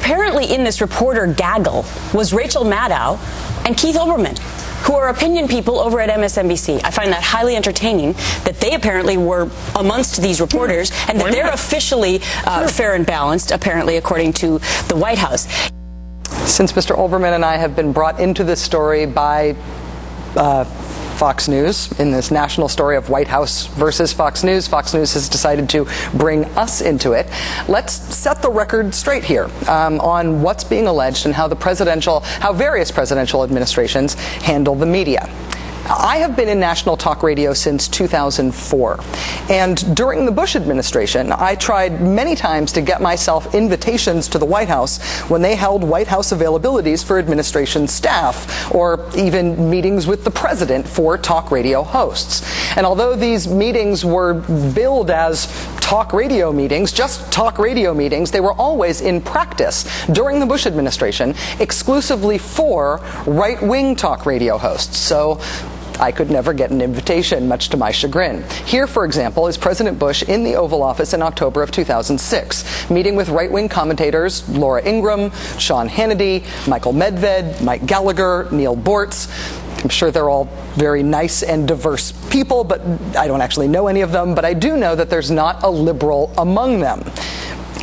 apparently in this reporter gaggle was Rachel Maddow and Keith Olbermann, who are opinion people over at MSNBC. I find that highly entertaining that they apparently were amongst these reporters and that they're officially fair and balanced, apparently, according to the White House. Since Mr. Olbermann and I have been brought into this story by Fox News, in this national story of White House versus Fox News has decided to bring us into it. Let's set the record straight here on what's being alleged and how various presidential administrations handle the media. I have been in national talk radio since 2004, and during the Bush administration, I tried many times to get myself invitations to the White House when they held White House availabilities for administration staff, or even meetings with the president for talk radio hosts. And although these meetings were billed as talk radio meetings, just talk radio meetings, they were always in practice during the Bush administration exclusively for right-wing talk radio hosts. So I could never get an invitation, much to my chagrin. Here, for example, is President Bush in the Oval Office in October of 2006, meeting with right-wing commentators Laura Ingraham, Sean Hannity, Michael Medved, Mike Gallagher, Neil Bortz. I'm sure they're all very nice and diverse people, but I don't actually know any of them, but I do know that there's not a liberal among them.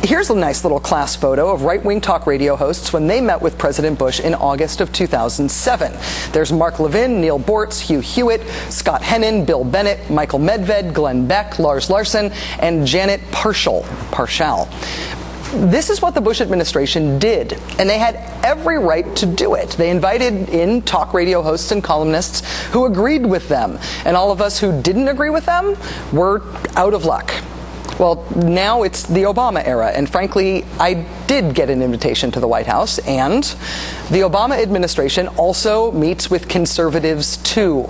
Here's a nice little class photo of right-wing talk radio hosts when they met with President Bush in August of 2007. There's Mark Levin, Neil Bortz, Hugh Hewitt, Scott Hennon, Bill Bennett, Michael Medved, Glenn Beck, Lars Larson, and Janet Parshall. This is what the Bush administration did, and they had every right to do it. They invited in talk radio hosts and columnists who agreed with them, and all of us who didn't agree with them were out of luck. Well, now it's the Obama era, and frankly, I did get an invitation to the White House, and the Obama administration also meets with conservatives too.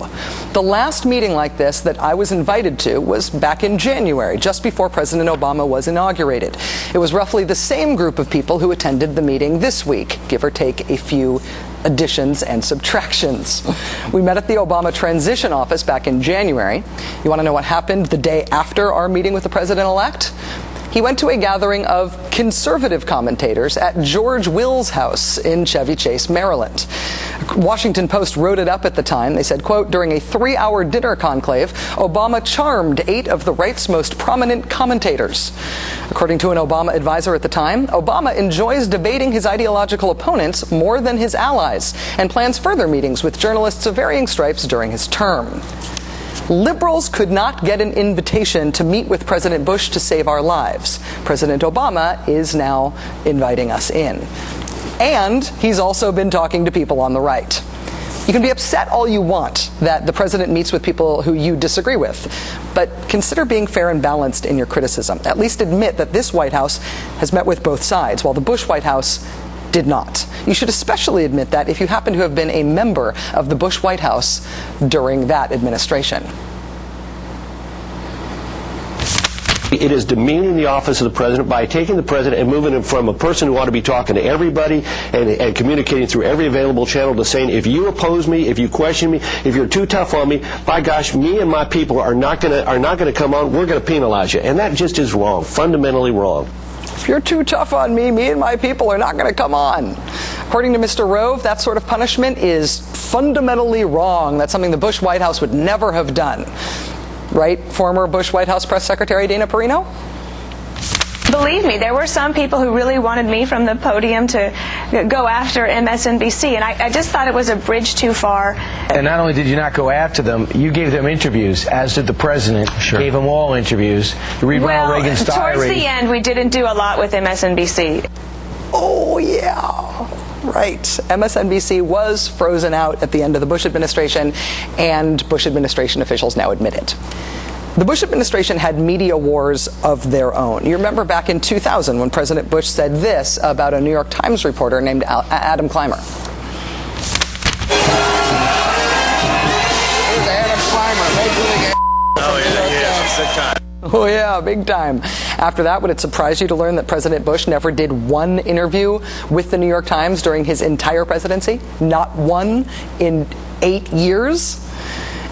The last meeting like this that I was invited to was back in January, just before President Obama was inaugurated. It was roughly the same group of people who attended the meeting this week, give or take a few additions and subtractions. We met at the Obama Transition Office back in January. You want to know what happened the day after our meeting with the president-elect? He went to a gathering of conservative commentators at George Will's house in Chevy Chase, Maryland. Washington Post wrote it up at the time. They said, quote, during a 3-hour dinner conclave, Obama charmed 8 of the right's most prominent commentators. According to an Obama advisor at the time, Obama enjoys debating his ideological opponents more than his allies and plans further meetings with journalists of varying stripes during his term. Liberals could not get an invitation to meet with President Bush to save our lives. President Obama is now inviting us in. And he's also been talking to people on the right. You can be upset all you want that the president meets with people who you disagree with, but consider being fair and balanced in your criticism. At least admit that this White House has met with both sides, while the Bush White House did not. You should especially admit that if you happen to have been a member of the Bush White House during that administration. It is demeaning the office of the president by taking the president and moving him from a person who ought to be talking to everybody and communicating through every available channel to saying, if you oppose me, if you question me, if you're too tough on me, by gosh, me and my people are not going to come on. We're going to penalize you. And that just is wrong, fundamentally wrong. If you're too tough on me, me and my people are not going to come on. According to Mr. Rove, that sort of punishment is fundamentally wrong. That's something the Bush White House would never have done. Right, former Bush White House Press Secretary Dana Perino? Believe me, there were some people who really wanted me from the podium to go after MSNBC, and I just thought it was a bridge too far. And not only did you not go after them, you gave them interviews, as did the president. Sure. Gave them all interviews. You read Ronald Reagan's diary. Towards the end, we didn't do a lot with MSNBC. Oh, yeah. Right. MSNBC was frozen out at the end of the Bush administration, and Bush administration officials now admit it. The Bush administration had media wars of their own. You remember back in 2000 when President Bush said this about a New York Times reporter named Adam Clymer. There's Adam Clymer. Oh, yeah, big time. After that, would it surprise you to learn that President Bush never did one interview with the New York Times during his entire presidency? Not one in 8 years?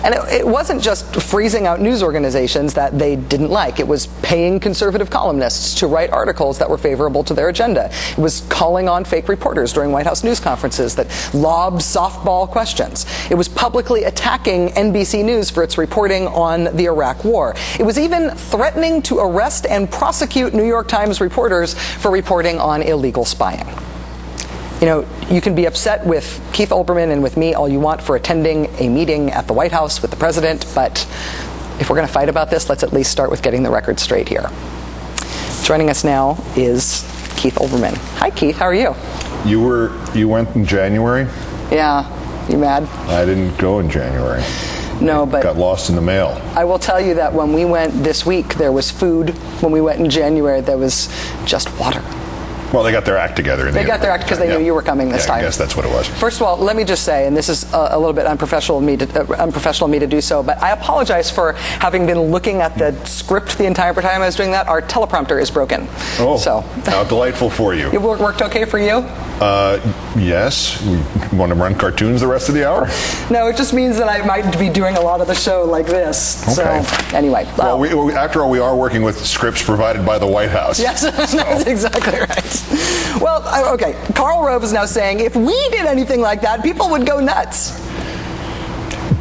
And it wasn't just freezing out news organizations that they didn't like. It was paying conservative columnists to write articles that were favorable to their agenda. It was calling on fake reporters during White House news conferences that lobbed softball questions. It was publicly attacking NBC News for its reporting on the Iraq War. It was even threatening to arrest and prosecute New York Times reporters for reporting on illegal spying. You know, you can be upset with Keith Olbermann and with me all you want for attending a meeting at the White House with the president, but if we're going to fight about this, let's at least start with getting the record straight here. Joining us now is Keith Olbermann. Hi, Keith. How are you? You went in January? Yeah. You mad? I didn't go in January. No, but got lost in the mail. I will tell you that when we went this week, there was food. When we went in January, there was just water. Well, they got their act together. They got their act because they knew you were coming this time. I guess that's what it was. First of all, let me just say, and this is a little bit unprofessional of me to do so, but I apologize for having been looking at the script the entire time I was doing that. Our teleprompter is broken. Oh, so how delightful for you. It worked okay for you? Yes. We want to run cartoons the rest of the hour? No, it just means that I might be doing a lot of the show like this. Okay. So, anyway. Well, after all, we are working with scripts provided by the White House. Yes, that's exactly right. Well, okay, Karl Rove is now saying if we did anything like that, people would go nuts.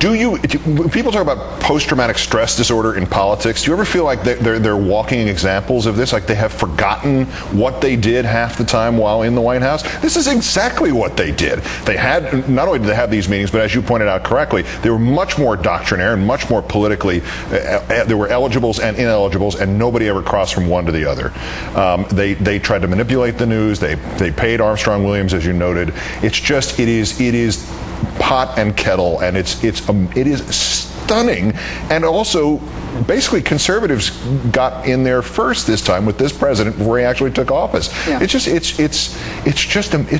When people talk about post-traumatic stress disorder in politics, do you ever feel like they're walking examples of this, like they have forgotten what they did half the time while in the White House? This is exactly what they did. They had, not only did they have these meetings, but as you pointed out correctly, they were much more doctrinaire and much more politically, there were eligibles and ineligibles, and nobody ever crossed from one to the other. They tried to manipulate the news. They paid Armstrong Williams, as you noted. It's just, it is pot and kettle, and it is stunning. And also, basically, conservatives got in there first this time with this president before he actually took office. Yeah. It's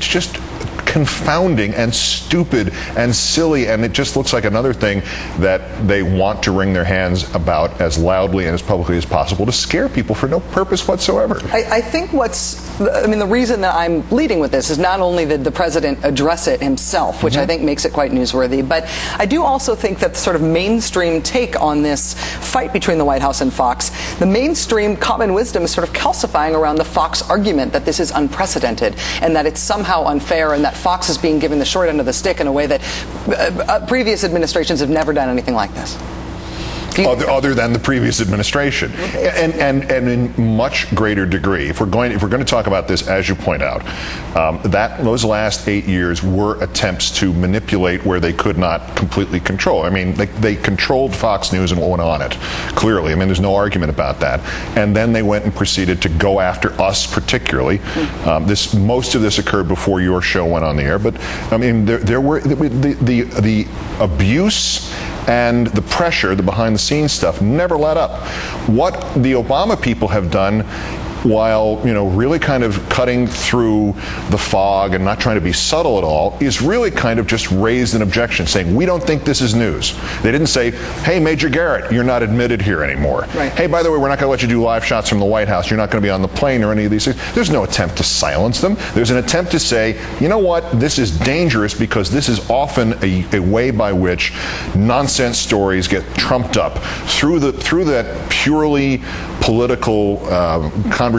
just confounding and stupid and silly, and it just looks like another thing that they want to wring their hands about as loudly and as publicly as possible to scare people for no purpose whatsoever. I think the reason that I'm leading with this is not only did the president address it himself, which I think makes it quite newsworthy, but I do also think that the sort of mainstream take on this fight between the White House and Fox, the mainstream common wisdom is sort of calcifying around the Fox argument that this is unprecedented and that it's somehow unfair and that Fox is being given the short end of the stick in a way that previous administrations have never done anything like this. Other than the previous administration, and in much greater degree. If we're going to talk about this, as you point out, those last 8 years were attempts to manipulate where they could not completely control. I mean, they controlled Fox News and what went on it. Clearly, I mean, there's no argument about that. And then they went and proceeded to go after us, particularly. Most of this occurred before your show went on the air. But I mean, there were the abuse and the pressure, the behind-the-scenes stuff, never let up. What the Obama people have done, while really kind of cutting through the fog and not trying to be subtle at all, is really kind of just raised an objection, saying, we don't think this is news. They didn't say, hey, Major Garrett, you're not admitted here anymore. Right. Hey, by the way, we're not going to let you do live shots from the White House. You're not going to be on the plane or any of these things. There's no attempt to silence them. There's an attempt to say, you know what, this is dangerous because this is often a way by which nonsense stories get trumped up through that purely political conversation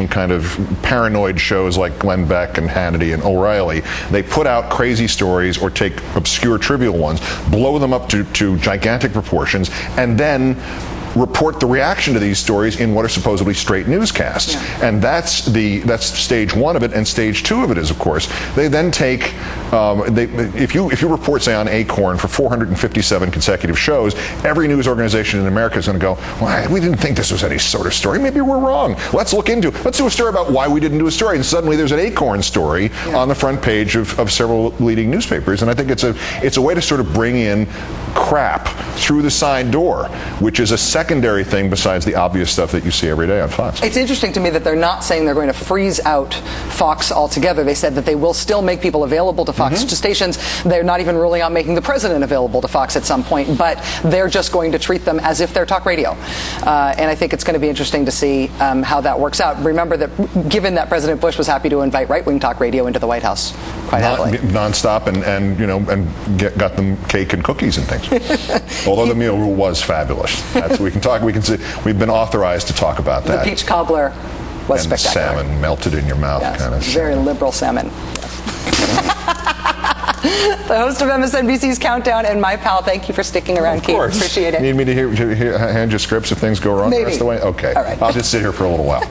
kind of paranoid shows like Glenn Beck and Hannity and O'Reilly. They put out crazy stories or take obscure trivial ones, blow them up to gigantic proportions, and then report the reaction to these stories in what are supposedly straight newscasts. Yeah. And that's stage one of it, and stage two of it is, of course, they then take, if you report, say, on Acorn for 457 consecutive shows, every news organization in America is going to go, well, we didn't think this was any sort of story. Maybe we're wrong. Let's do a story about why we didn't do a story. And suddenly there's an Acorn story on the front page of several leading newspapers. And I think it's a way to sort of bring in crap through the side door, which is a secondary thing besides the obvious stuff that you see every day on Fox. It's interesting to me that they're not saying they're going to freeze out Fox altogether. They said that they will still make people available to Fox stations. They're not even ruling out making the president available to Fox at some point, but they're just going to treat them as if they're talk radio. And I think it's going to be interesting to see how that works out. Remember that given that President Bush was happy to invite right-wing talk radio into the White House quite happily. Non-stop and got them cake and cookies and things. Although the meal was fabulous. We can see, we've been authorized to talk about that. The peach cobbler was and spectacular. Salmon melted in your mouth, Yes, kind of. very liberal salmon. The host of MSNBC's Countdown and my pal, thank you for sticking around, Keith. Appreciate it. Need me to hand you scripts if things go wrong Maybe. the rest of the way? Okay. All right. I'll just sit here for a little while.